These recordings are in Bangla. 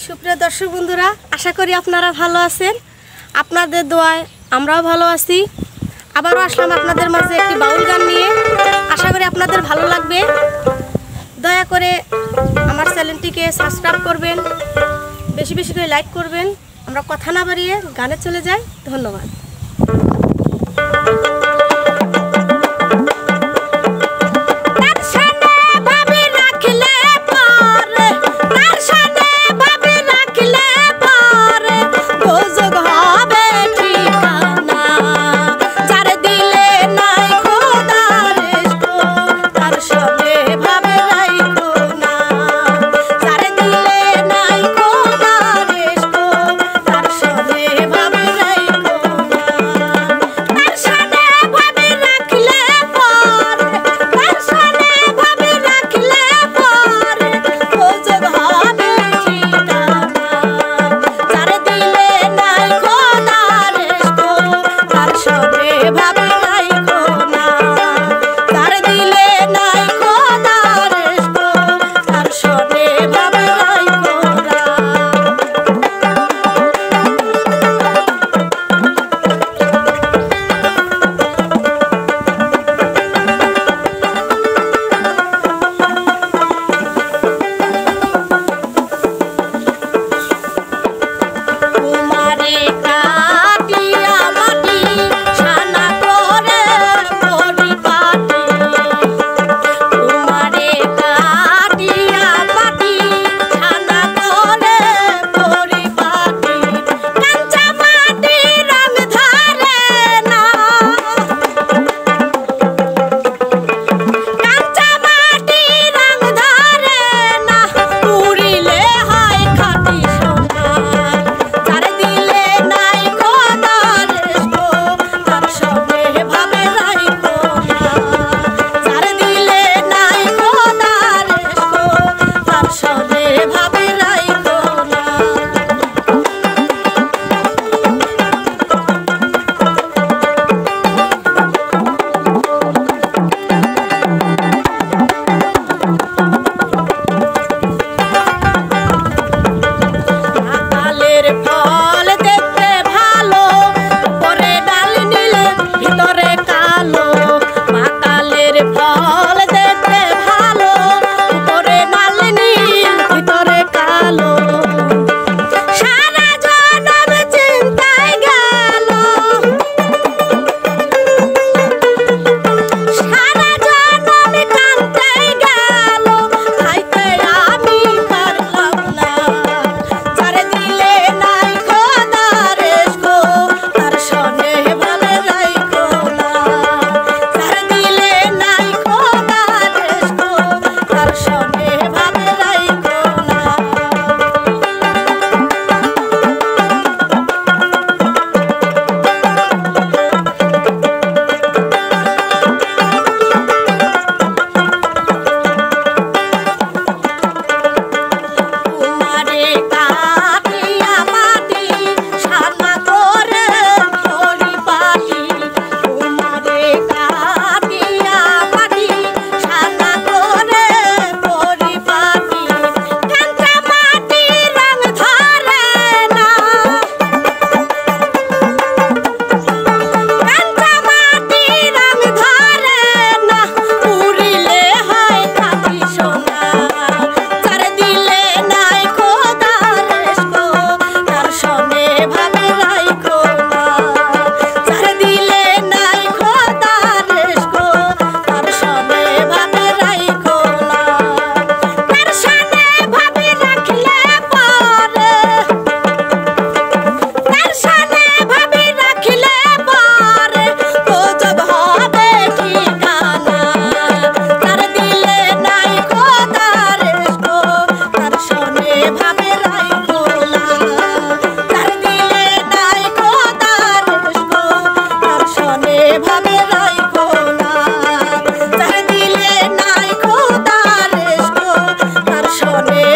সুপ্রিয় দর্শক বন্ধুরা, আশা করি আপনারা ভালো আছেন। আপনাদের দোয়ায় আমরাও ভালো আছি। আবারও আসলাম আপনাদের মাঝে একটি বাউল গান নিয়ে। আশা করি আপনাদের ভালো লাগবে। দয়া করে আমার চ্যানেলটিকে সাবস্ক্রাইব করবেন, বেশি বেশি করে লাইক করবেন। আমরা কথা না বাড়িয়ে গানে চলে যাই। ধন্যবাদ। Shana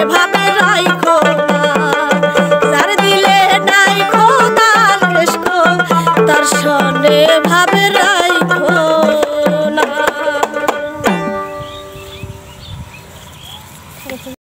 ভাবে রাইখো না, যার দিলে নাই খোদার রেশকো তার সনে ভাবে